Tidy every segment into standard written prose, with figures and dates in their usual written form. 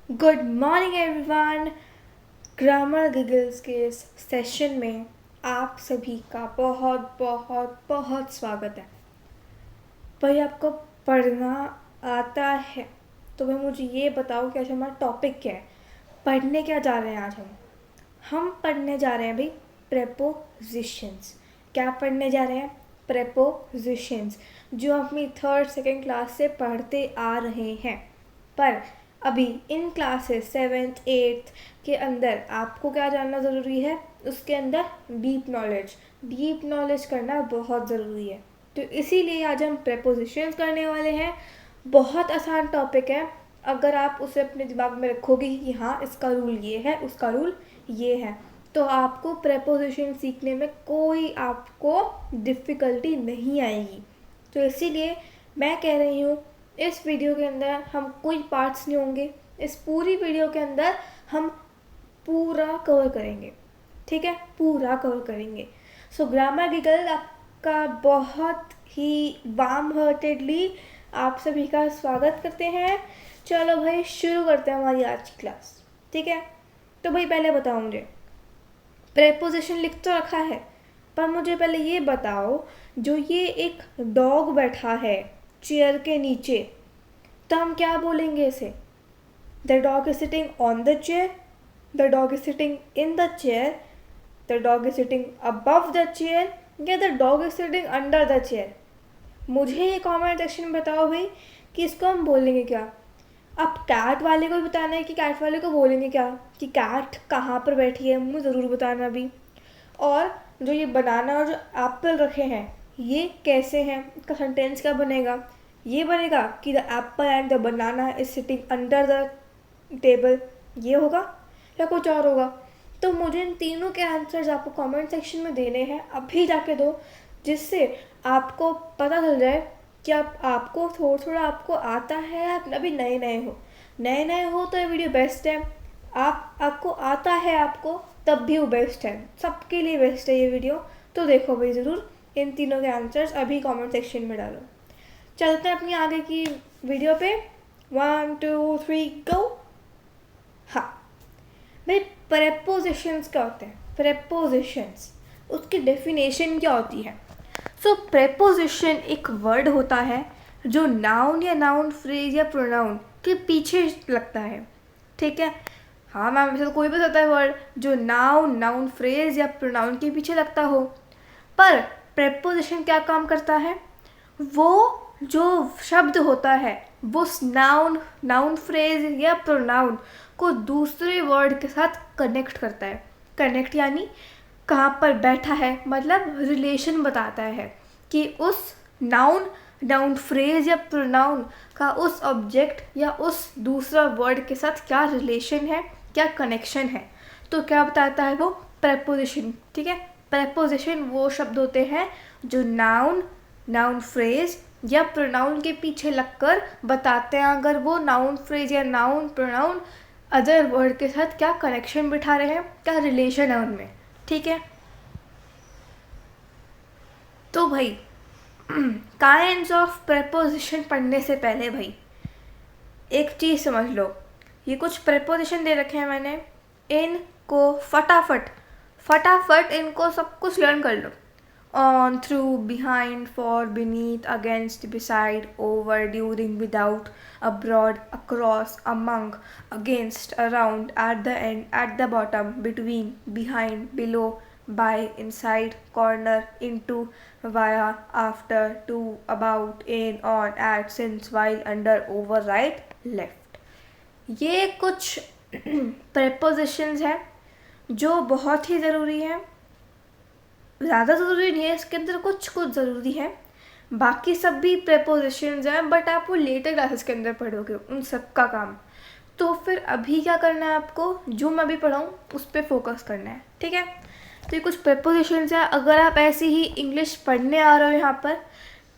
Good morning everyone. Grammar giggles के इस session में आप सभी का बहुत बहुत बहुत स्वागत है। भाई आपको पढ़ना आता है तो भाई मुझे ये बताओ कि आज हमारा टॉपिक क्या है, पढ़ने क्या जा रहे हैं। आज हम पढ़ने जा रहे हैं भाई प्रेपोजिशंस। क्या पढ़ने जा रहे हैं? प्रेपोजिशंस, जो अपनी थर्ड सेकेंड क्लास से पढ़ते आ रहे हैं। पर अभी इन क्लासेस सेवेंथ एट्थ के अंदर आपको क्या जानना ज़रूरी है, उसके अंदर डीप नॉलेज करना बहुत ज़रूरी है। तो इसीलिए आज हम प्रेपोजिशंस करने वाले हैं। बहुत आसान टॉपिक है, अगर आप उसे अपने दिमाग में रखोगे कि हाँ इसका रूल ये है, उसका रूल ये है, तो आपको प्रेपोजिशन सीखने में कोई आपको डिफ़िकल्टी नहीं आएगी। तो इसीलिए मैं कह रही हूँ इस वीडियो के अंदर हम कोई पार्ट्स नहीं होंगे, इस पूरी वीडियो के अंदर हम पूरा कवर करेंगे। ठीक है, पूरा कवर करेंगे। सो ग्रामर गिगल आपका बहुत ही वार्म हार्टेडली आप सभी का स्वागत करते हैं। चलो भाई शुरू करते हैं हमारी आज की क्लास। ठीक है, तो भाई पहले बताओ मुझे, प्रेपोजिशन लिख तो रखा है, पर मुझे पहले ये बताओ, जो ये एक डॉग बैठा है चेयर के नीचे, तो हम क्या बोलेंगे इसे? The dog is sitting on the chair, the dog is sitting in the chair, the dog is sitting above the chair, या the dog is sitting under the chair? मुझे ये कमेंट सेक्शन में बताओ भाई कि इसको हम बोलेंगे क्या। अब कैट वाले को भी बताना है कि कैट वाले को बोलेंगे क्या, कि कैट कहाँ पर बैठी है, मुझे ज़रूर बताना भी। और जो ये बनाना और जो एप्पल रखे हैं ये कैसे हैं, इसका सेंटेंस क्या बनेगा? ये बनेगा कि the Apple and the banana is sitting under the table, ये होगा या कुछ और होगा? तो मुझे इन तीनों के आंसर्स आपको कमेंट सेक्शन में देने हैं, अभी जाके दो, जिससे आपको पता चल जाए कि आपको थोड़ा थोड़ा आपको आता है। आप अभी नए नए हो तो ये वीडियो बेस्ट है। आपको आता है आपको तब भी वो बेस्ट है, सबके लिए बेस्ट है ये वीडियो। तो देखो भाई ज़रूर इन तीनों के आंसर्स अभी कमेंट सेक्शन में डालो। चलते हैं अपनी आगे की वीडियो पे। 1 2 3 गो। हाँ भाई, प्रेपोजिशंस क्या होते हैं? प्रेपोजिशंस, उसकी डेफिनेशन क्या होती है? सो प्रेपोजिशन एक वर्ड होता है जो नाउन या नाउन फ्रेज या प्रोनाउन के पीछे लगता है। ठीक है, हाँ मैम, वैसे तो कोई भी होता है वर्ड जो नाउन फ्रेज या प्रोनाउन के पीछे लगता हो, पर प्रेपोजिशन क्या काम करता है? वो जो शब्द होता है वो नाउन फ्रेज या प्रोनाउन को दूसरे वर्ड के साथ कनेक्ट करता है। कनेक्ट यानी कहाँ पर बैठा है, मतलब रिलेशन बताता है कि उस नाउन फ्रेज या प्रोनाउन का उस ऑब्जेक्ट या उस दूसरा वर्ड के साथ क्या रिलेशन है, क्या कनेक्शन है। तो क्या बताता है वो? प्रेपोजिशन। ठीक है, प्रेपोजिशन वो शब्द होते हैं जो नाउन फ्रेज या प्रोनाउन के पीछे लगकर बताते हैं अगर वो नाउन फ्रेज या नाउन प्रोनाउन अदर वर्ड के साथ क्या कनेक्शन बिठा रहे हैं, क्या रिलेशन है उनमें। ठीक है, तो भाई काइंड्स ऑफ प्रेपोजिशन पढ़ने से पहले भाई एक चीज़ समझ लो, ये कुछ प्रेपोजिशन दे रखे हैं मैंने, इनको फटाफट इनको सब कुछ लर्न कर लो। On, through, behind, for, beneath, against, beside, over, during, without, abroad, across, among, against, around, at the end, at the bottom, between, behind, below, by, inside, corner, into, via, after, to, about, in, on, at, since, while, under, over, right, left। ये कुछ prepositions हैं जो बहुत ही ज़रूरी हैं। ज़्यादा ज़रूरी नहीं है, इसके अंदर कुछ ज़रूरी है, बाकी सब भी prepositions हैं, बट आप वो लेटर क्लासेस के अंदर पढ़ोगे उन सब का काम। तो फिर अभी क्या करना है आपको, जो मैं अभी पढ़ाऊँ उस पर फोकस करना है। ठीक है, तो ये कुछ प्रेपोजिशंस हैं। अगर आप ऐसे ही इंग्लिश पढ़ने आ रहे हो यहाँ पर,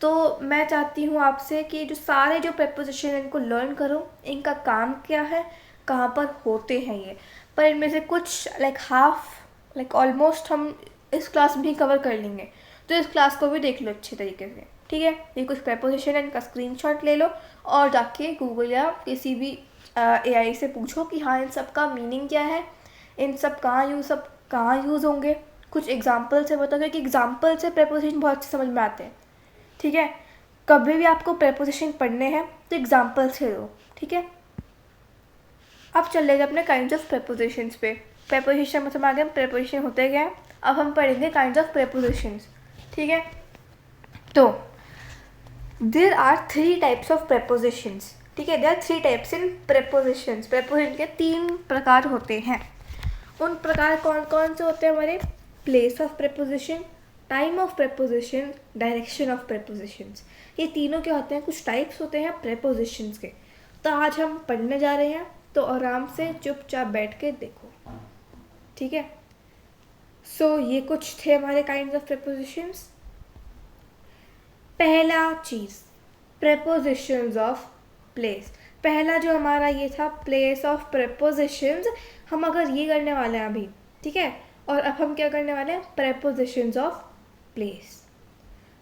तो मैं चाहती हूँ आपसे कि जो सारे जो प्रेपोजिशन हैं इनको लर्न करो, इनका काम क्या है, कहाँ पर होते हैं ये। पर इनमें से कुछ ऑलमोस्ट हम इस क्लास में ही कवर कर लेंगे, तो इस क्लास को भी देख लो अच्छे तरीके से। ठीक है, ये कुछ प्रेपोजिशन है, इनका स्क्रीनशॉट ले लो और जाके गूगल या किसी भी AI से पूछो कि हाँ इन सब का मीनिंग क्या है, इन सब कहाँ यूज़ होंगे, कुछ एग्जाम्पल से बताओ, क्योंकि एग्जाम्पल से प्रेपोजिशन बहुत अच्छे समझ में आते हैं। ठीक है, कभी भी आपको प्रेपोजिशन पढ़ने हैं तो एग्जाम्पल से दो। ठीक है, अब चल लेंगे अपने काइंड्स ऑफ प्रेपोजिशंस पे। प्रेपोजिशन मतलब आगे हम प्रेपोजिशन होते गए, अब हम पढ़ेंगे काइंड्स ऑफ प्रेपोजिशंस। ठीक है, तो there are 3 types of prepositions. ठीक है, there are 3 types in prepositions. Preposition के 3 प्रकार होते हैं। उन प्रकार कौन कौन से होते हैं हमारे? Place of preposition, time of preposition, direction of prepositions. ये तीनों क्या होते हैं? कुछ टाइप्स होते हैं प्रेपोजिशंस के। तो आज हम पढ़ने जा रहे हैं, तो आराम से चुपचाप बैठ के देखो। ठीक है, सो ये कुछ थे हमारे काइंड्स ऑफ प्रेपोजिशंस। पहला चीज़, प्रेपोजिशंस ऑफ प्लेस। पहला जो हमारा ये था प्लेस ऑफ प्रेपोजिशंस, हम अगर ये करने वाले हैं अभी। ठीक है, और अब हम क्या करने वाले हैं? Prepositions of place.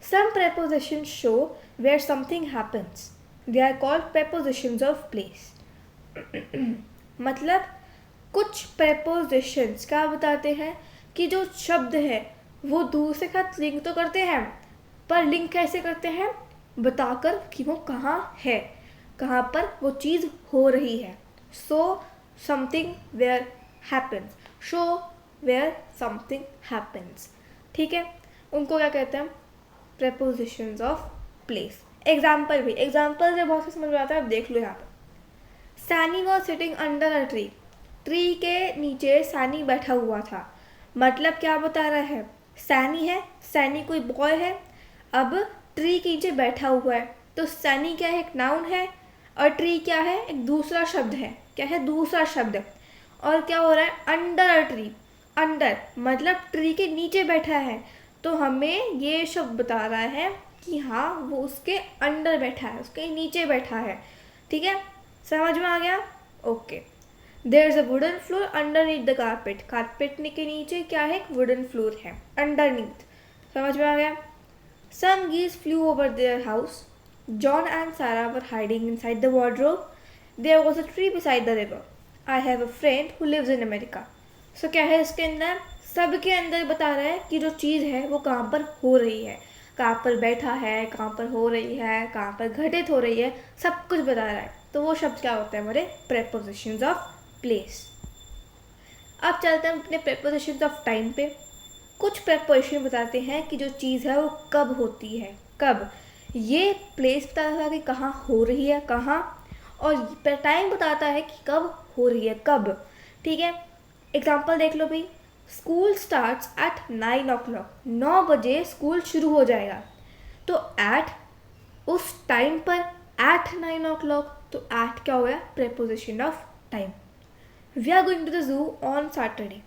Some prepositions show where something happens, they are called prepositions of place. मतलब कुछ प्रेपोजिशंस क्या बताते हैं कि जो शब्द है वो दूसरे के साथ लिंक तो करते हैं, पर लिंक कैसे करते हैं? बताकर कि वो कहाँ है, कहाँ पर वो चीज़ हो रही है। So something where happens, show where something happens. ठीक है, उनको क्या कहते हैं? Prepositions of place. एग्जाम्पल से बहुत से समझ में आता है, अब देख लो यहाँ पर। Saini was sitting under a tree. Tree के नीचे सैनी बैठा हुआ था। मतलब क्या बता रहा है? सैनी है, सैनी कोई बॉय है, अब ट्री के नीचे बैठा हुआ है, तो सैनी क्या है? एक नाउन है, और ट्री क्या है? एक दूसरा शब्द है। क्या है? दूसरा शब्द। और क्या हो रहा है? Under a tree. अंडर मतलब ट्री के नीचे बैठा है, तो हमें ये शब्द बता रहा है कि हाँ वो उसके अंडर बैठा है, उसके नीचे बैठा है। ठीक है, समझ में आ गया? Okay. There is a wooden floor underneath the carpet. Carpet के नीचे क्या है? एक वुडन फ्लोर है, अंडरनीथ। समझ में आ गया? Some geese flew over their house. John and Sarah were hiding inside the wardrobe. There was a tree beside the river. I have a friend who lives in America. So क्या है इसके अंदर? सबके अंदर बता रहा है कि जो चीज़ है वो कहाँ पर हो रही है, कहाँ पर बैठा है, कहाँ पर हो रही है, कहाँ पर घटित हो रही है, सब कुछ बता रहा है। तो वो शब्द क्या होता है हमारे? Prepositions of place. अब चलते हैं अपने प्रेपोजिशंस ऑफ टाइम पे। कुछ प्रेपोजिशन बताते हैं कि जो चीज़ है वो कब होती है, कब। ये प्लेस बताता है कि कहाँ हो रही है, कहाँ, और टाइम बताता है कि कब हो रही है, कब। ठीक है, एग्जाम्पल देख लो भाई। School starts at 9 o'clock। 9 बजे स्कूल शुरू हो जाएगा, तो एट उस टाइम पर, एट 9 o'clock, तो एट क्या हो गया? Preposition of time. We are going to the zoo on Saturday.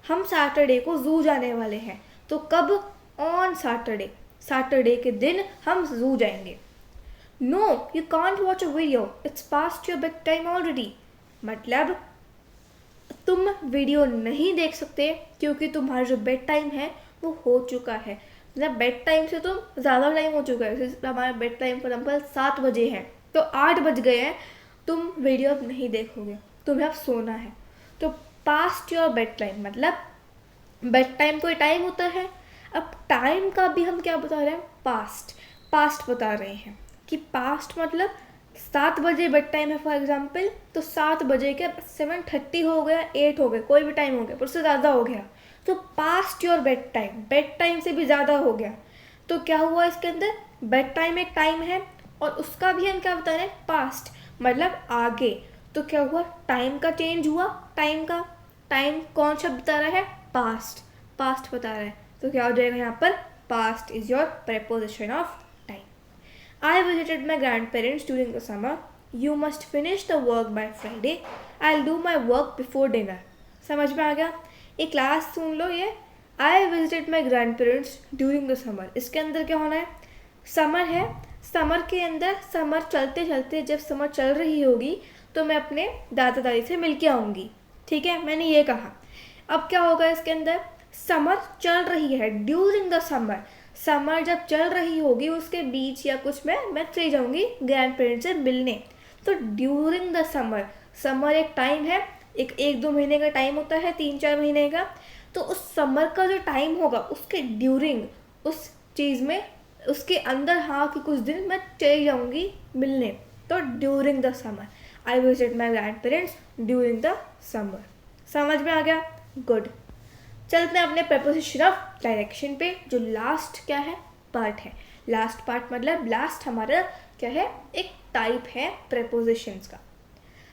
हम सैटरडे को जू जाने वाले हैं, तो कब? On Saturday. सैटरडे के दिन हम जू जाएंगे। No you can't watch a video, it's past your bedtime already. मतलब तुम वीडियो नहीं देख सकते क्योंकि तुम्हारा जो बेड टाइम है वो हो चुका है। मतलब बेड टाइम से तुम ज़्यादा टाइम हो चुका है। जैसे हमारा बेड टाइम फॉर एग्जाम्पल 7 बजे है, तो 8 बज गए हैं, तुम वीडियो अब नहीं देखोगे, तुम्हें अब सोना है। तो पास्ट योर बेड टाइम, मतलब बेड टाइम कोई टाइम होता है, अब टाइम का भी हम क्या बता रहे हैं? पास्ट। पास्ट बता रहे हैं कि पास्ट मतलब 7 बजे बेड टाइम है फॉर एग्जांपल, तो 7 बजे के 7:30 हो गया, 8 हो गया, कोई भी टाइम हो गया, पर उससे ज़्यादा हो गया, तो पास्ट योर बेड टाइम से भी ज़्यादा हो गया। तो क्या हुआ इसके अंदर? बेड टाइम एक टाइम है, और उसका भी हम क्या बता रहे हैं? पास्ट, मतलब आगे। तो क्या हुआ? टाइम का चेंज हुआ। टाइम कौन सा बता रहा है? पास्ट। पास्ट बता रहा है, तो क्या हो जाएगा यहाँ पर? Past is your preposition of time. I visited my grand parents during the summer. You must finish the work by Friday. I will do my work before dinner. समझ में आ गया? एक क्लास सुन लो ये। I visited my grand parents during the summer, इसके अंदर क्या होना है? समर है, समर के अंदर, समर चलते चलते जब समर चल रही होगी तो मैं अपने दादा दादी से मिल के आऊँगी। ठीक है, मैंने ये कहा। अब क्या होगा इसके अंदर? समर चल रही है, ड्यूरिंग द समर। समर जब चल रही होगी उसके बीच या कुछ में मैं चली जाऊँगी ग्रैंड पेरेंट्स से मिलने, तो ड्यूरिंग द समर। समर एक टाइम है, एक एक दो महीने का टाइम होता है, 3-4 महीने का। तो उस समर का जो टाइम होगा उसके ड्यूरिंग, उस चीज़ में, उसके अंदर हाँ कि कुछ दिन मैं चली जाऊँगी मिलने, तो during the summer I visit my grand parents during the summer. समझ में आ गया? गुड। चलते हैं अपने प्रपोजिशन ऑफ डायरेक्शन पे, जो लास्ट क्या है, पार्ट है। लास्ट पार्ट मतलब लास्ट हमारा क्या है, एक टाइप है प्रपोजिशंस का।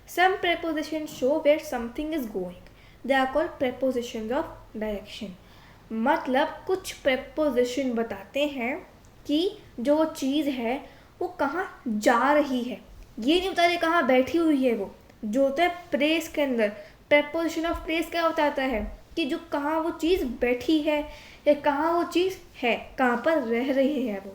Some preposition show where something is going, they are called prepositions of direction. मतलब कुछ प्रपोजिशन बताते हैं कि जो चीज़ है वो कहाँ जा रही है, ये नहीं बता रहे कहाँ बैठी हुई है। वो जो होता है प्रेस के अंदर, प्रपोजिशन ऑफ प्रेस क्या बताता है कि जो कहाँ वो चीज़ बैठी है या कहाँ वो चीज़ है, कहाँ पर रह रही है वो।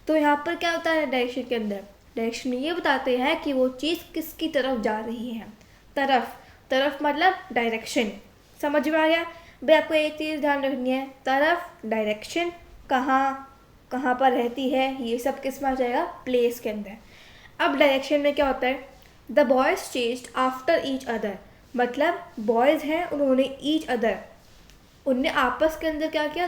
तो यहाँ पर क्या होता है डायरेक्शन के अंदर, डायरेक्शन में ये बताते हैं कि वो चीज़ किसकी तरफ जा रही है। तरफ, तरफ मतलब डायरेक्शन। समझ में आ गया भाई? आपको एक चीज़ ध्यान रखनी है, तरफ, डायरेक्शन, कहाँ कहाँ पर रहती है, ये सब किस में आ जाएगा, प्लेस के अंदर। अब डायरेक्शन में क्या होता है, the boys chased after each other, मतलब बॉयज़ हैं, उन्होंने ईच अदर, उनने आपस के अंदर क्या किया,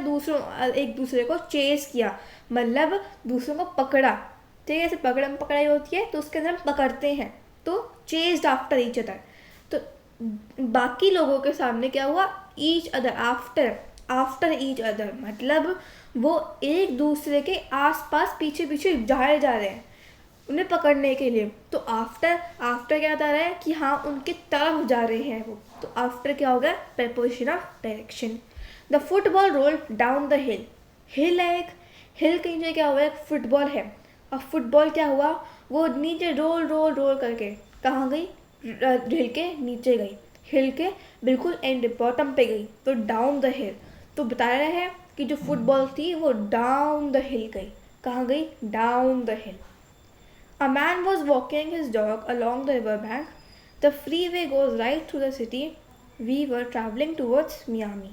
एक दूसरे को चेस किया, मतलब दूसरों को पकड़ा। ठीक है, ऐसे पकड़म पकड़ाई होती है तो उसके अंदर हम पकड़ते हैं, तो चेस्ड आफ्टर ईच अदर। तो बाकी लोगों के सामने क्या हुआ, each other, after, after each other मतलब वो एक दूसरे के आसपास पीछे पीछे जाए जा रहे हैं उन्हें पकड़ने के लिए। तो आफ्टर, आफ्टर क्या बता रहा है कि हाँ उनकी तरफ जा रहे हैं वो, तो आफ्टर क्या होगा, preposition of direction. The football roll down the hill, hill है एक, हिल के नीचे क्या हुआ, एक फुटबॉल है, और फुटबॉल क्या हुआ, वो नीचे रोल रोल रोल करके कहाँ गई, हिल के नीचे गई, हिल के बिल्कुल एंड बॉटम पे गई, तो डाउन द हिल। तो बता रहा है कि जो फुटबॉल थी वो डाउन द हिल गई, कहाँ गई, down the hill. A man was walking his dog along the river bank. The freeway goes right through the city. We were traveling towards Miami.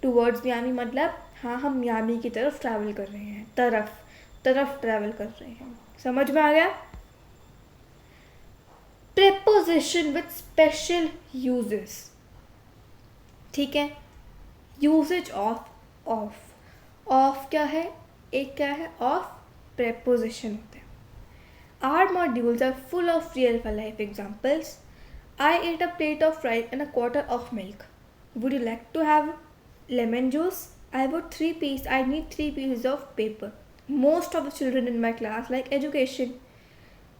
Towards Miami मतलब हाँ हम मियामी की तरफ ट्रैवल कर रहे हैं, तरफ, तरफ ट्रैवल कर रहे हैं। समझ में आ गया? Preposition with special uses, ठीक है। यूसेज ऑफ, ऑफ क्या है, एक क्या है, ऑफ preposition होते हैं। Our modules are full of real life examples. I ate a plate of rice and a quarter of milk. Would you like to have lemon juice? I need 3 pieces of paper. Most of the children in my class like education.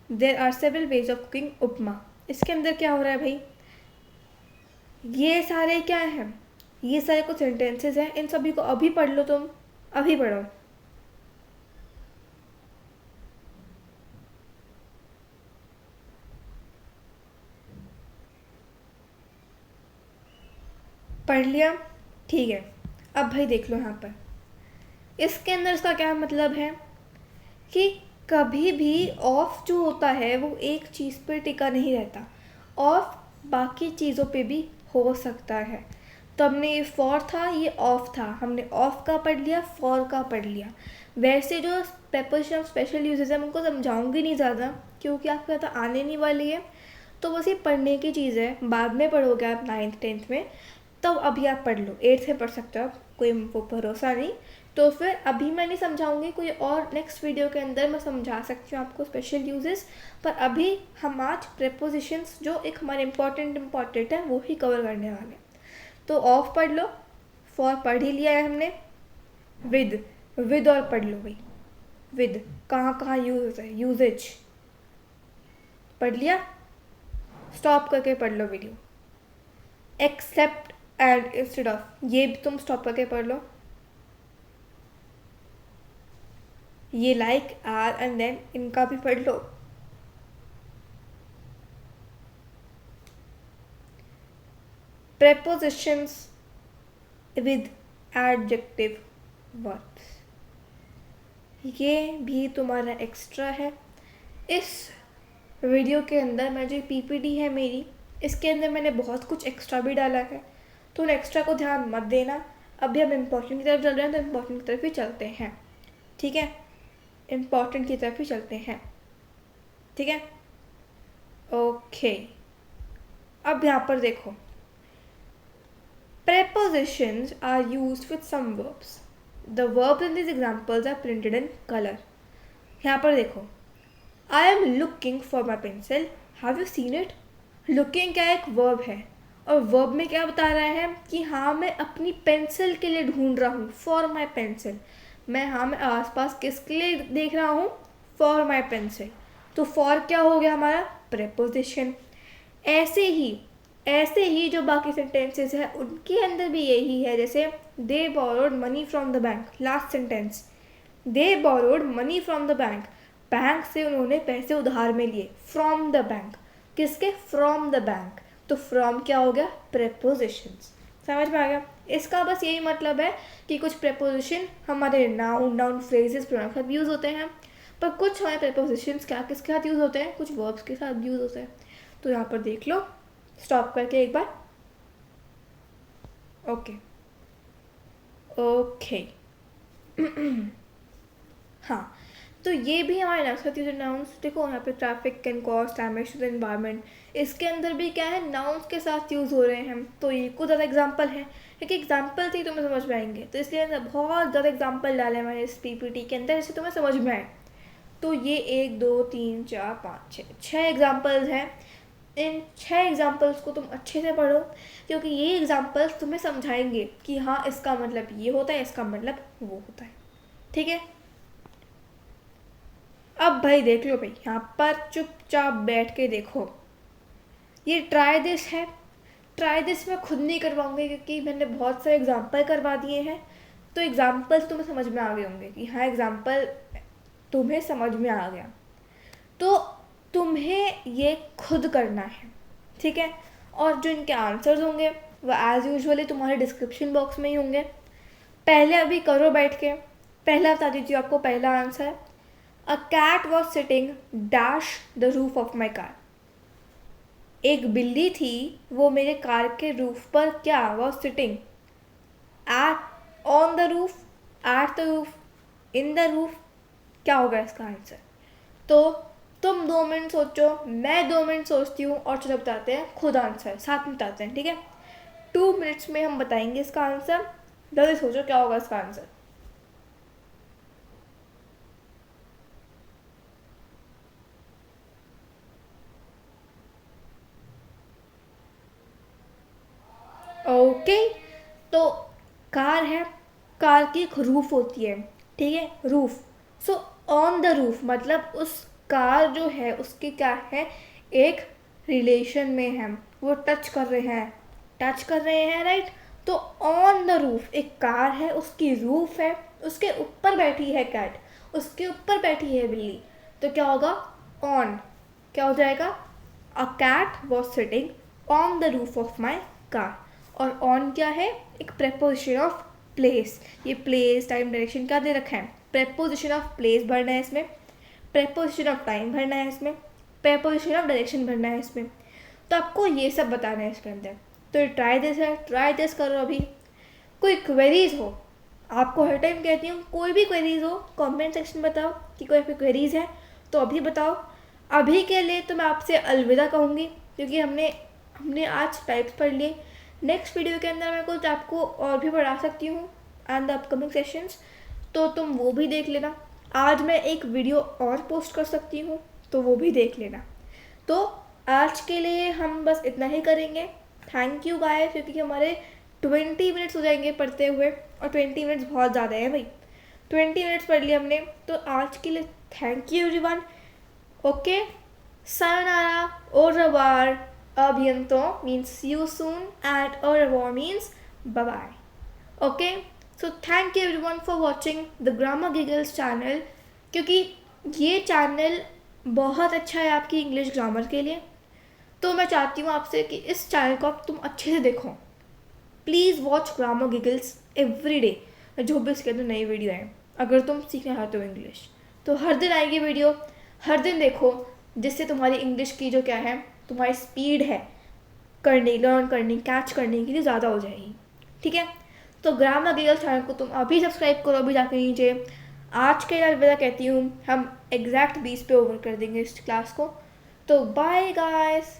There are several ways of cooking upma. इसके अंदर क्या हो रहा है भाई, ये सारे क्या हैं, ये सारे कुछ सेंटेंसेस हैं, इन सभी को अभी पढ़ लो, तुम अभी पढ़ो। पढ़ लिया? ठीक है। अब भाई देख लो यहाँ पर, इसके अंदर इसका क्या मतलब है कि कभी भी ऑफ जो होता है वो एक चीज़ पर टिका नहीं रहता, ऑफ बाकी चीज़ों पे भी हो सकता है। तो हमने ये फॉर था, ये ऑफ था, हमने ऑफ का पढ़ लिया, फॉर का पढ़ लिया। वैसे जो प्रपोजिशन ऑफ स्पेशल यूजेस है मैं उनको समझाऊंगी नहीं ज़्यादा, क्योंकि आपको ज़्यादा आने नहीं वाली है, तो बस ये पढ़ने की चीज़ है, बाद में पढ़ोगे आप 9th-10th में, तब अभी आप पढ़ लो, 8th में पढ़ सकते हो आप, कोई वो भरोसा नहीं। तो फिर अभी मैं नहीं समझाऊंगी, कोई और नेक्स्ट वीडियो के अंदर मैं समझा सकती हूँ आपको स्पेशल यूजेस, पर अभी हम आज प्रेपोजिशंस जो एक हमारे इम्पॉर्टेंट है वो ही कवर करने वाले हैं। तो ऑफ पढ़ लो, फॉर पढ़ ही लिया है हमने, विद और पढ़ लो भाई, विद कहाँ कहाँ यूज है, यूजेज पढ़ लिया, स्टॉप करके पढ़ लो video. Except and instead of, ये भी तुम स्टॉप करके पढ़ लो। ये लाइक आर एंड देन, इनका भी पढ़ लो। prepositions with adjective verbs, ये भी तुम्हारा एक्स्ट्रा है। इस वीडियो के अंदर मैं जो पीपीटी है मेरी, इसके अंदर मैंने बहुत कुछ एक्स्ट्रा भी डाला है, तो उन एक्स्ट्रा को ध्यान मत देना। अभी हम इम्पोर्टेंट की तरफ चल रहे हैं, तो इम्पोर्टेंट की तरफ ही चलते हैं, ठीक है, इम्पोर्टेंट की तरफ ही चलते हैं, ठीक है, ओके। अब यहाँ पर देखो, prepositions are used with some verbs. The verbs in these examples are printed in color. यहाँ पर देखो, I am looking for my pencil. Have you seen it? Looking क्या एक verb है, और verb में क्या बता रहा है कि हाँ मैं अपनी पेंसिल के लिए ढूंढ रहा हूँ, for my pencil. मैं आसपास किसके लिए देख रहा हूँ, for my pencil. तो for क्या हो गया हमारा, preposition. ऐसे ही जो बाकी सेंटेंसेस है उनके अंदर भी यही है. जैसे they borrowed money from the bank, last sentence, they borrowed money from the bank, bank से उन्होंने पैसे उधार में लिए. फ्रॉम द बैंक, किसके, फ्रॉम द बैंक. तो फ्रॉम क्या हो गया, प्रेपोजिशंस. समझ में आ गया. इसका बस यही मतलब है कि कुछ प्रेपोजिशन हमारे नाउन फ्रेजेस प्रोनाउन के साथ यूज़ होते हैं, पर कुछ हमारे प्रेपोजिशंस क्या किसके साथ यूज़ होते हैं, कुछ वर्ब्स के साथ यूज़ होते हैं. तो यहाँ पर देख लो, स्टॉप करके एक बार. ओके. हाँ, तो ये भी हमारे नेक्स्ट होती है नाउन्स. देखो यहाँ पे traffic, can cause damage to the environment, इसके अंदर भी क्या है, नाउन्स के साथ यूज़ हो रहे हैं. तो ये कुछ ज़्यादा एग्जांपल है, क्योंकि एग्जांपल से ही तुम्हें समझ में आएंगे, तो इसलिए बहुत ज़्यादा एग्जांपल डाले मैंने इस पीपीटी के अंदर, जिससे तुम्हें समझ में आए. तो ये 1 2 3 4 5 6 एग्जाम्पल्स हैं. इन 6 एग्जाम्पल्स को तुम अच्छे से पढ़ो, क्योंकि ये एग्जाम्पल्स तुम्हें समझाएंगे कि हाँ इसका मतलब ये होता है, इसका मतलब वो होता है. ठीक है. अब भाई देख लो भाई, यहाँ पर चुपचाप बैठ के देखो. ये ट्राई दिस है. ट्राई दिस मैं खुद नहीं करवाऊंगी, क्योंकि मैंने बहुत सारे एग्जाम्पल करवा दिए हैं. तो एग्जाम्पल्स तुम्हें समझ में आ गए होंगे कि हाँ एग्जाम्पल तुम्हें समझ में आ गया. तो तुम्हें ये खुद करना है. ठीक है. और जो इनके आंसर्स होंगे वो एज यूजुअली तुम्हारे डिस्क्रिप्शन बॉक्स में ही होंगे. पहले अभी करो बैठ के. पहला बता दीजिए आपको पहला answer. A cat was sitting dash the roof of my car. एक बिल्ली थी, वो मेरे कार के रूफ पर क्या, was sitting at on the roof, at the roof, in the roof. क्या होगा इसका आंसर. तो तुम 2 मिनट सोचो, मैं 2 मिनट सोचती हूँ, और चलो बताते हैं खुद आंसर, साथ में बताते हैं. ठीक है. 2 मिनट्स में हम बताएंगे इसका आंसर. जल्दी सोचो क्या होगा इसका आंसर. ओके. तो कार है, कार की एक रूफ होती है. ठीक है, roof. So on the roof मतलब उस कार जो है उसके क्या है, एक रिलेशन में है, वो टच कर रहे हैं राइट. तो ऑन द रूफ एक कार है, उसकी रूफ है, उसके ऊपर बैठी है कैट, उसके ऊपर बैठी है बिल्ली. तो क्या होगा, ऑन. क्या हो जाएगा, a cat was sitting on the roof of my car. और ऑन क्या है, एक प्रेपोजिशन ऑफ प्लेस. ये प्लेस, टाइम, डायरेक्शन क्या दे रखा है, प्रेपोजिशन ऑफ प्लेस भरना है इसमें, प्रेपोजिशन ऑफ टाइम भरना है इसमें, प्रेपोजिशन ऑफ डायरेक्शन भरना है इसमें. तो आपको ये सब बताना है इसके अंदर. तो ट्राई दिस है, ट्राई दिस करो. अभी कोई क्वेरीज हो, आपको हर टाइम कहती हूँ कोई भी क्वेरीज हो कमेंट सेक्शन में बताओ कि कोई आपकी क्वेरीज है तो अभी बताओ. अभी के लिए तो मैं आपसे अलविदा कहूँगी, क्योंकि हमने आज टाइप्स पढ़ लिए. नेक्स्ट वीडियो के अंदर मैं कुछ आपको और भी पढ़ा सकती हूँ एंड द अपकमिंग सेशंस, तो तुम वो भी देख लेना. आज मैं एक वीडियो और पोस्ट कर सकती हूँ, तो वो भी देख लेना. तो आज के लिए हम बस इतना ही करेंगे. थैंक यू गाइस, क्योंकि हमारे 20 मिनट्स हो जाएंगे पढ़ते हुए, और 20 मिनट्स बहुत ज़्यादा है भाई. 20 मिनट्स पढ़ लिए हमने, तो आज के लिए thank you everyone. Okay, sayonara, au revoir, a bientôt means see you soon, and au revoir means bye bye. Okay, so thank you everyone for watching the Grammar Giggles channel, क्योंकि ये channel बहुत अच्छा है आपकी English grammar के लिए. तो मैं चाहती हूँ आपसे कि इस चैनल को आप तुम अच्छे से देखो. Please watch grammar giggles every day, जो भी इसके अंदर नई वीडियो आए. अगर तुम सीखना चाहते हो इंग्लिश, तो हर दिन आएगी वीडियो, हर दिन देखो, जिससे तुम्हारी इंग्लिश की जो क्या है, तुम्हारी स्पीड है लर्न करने, कैच करने के लिए ज़्यादा हो जाएगी. ठीक है. तो ग्रामर गिगल्स चैनल को तुम अभी सब्सक्राइब करो, अभी जाकर नीचे. आज के अलविदा कहती हूँ, हम एग्जैक्ट 20 पे ओवर कर देंगे इस क्लास को. तो बाय गाइस.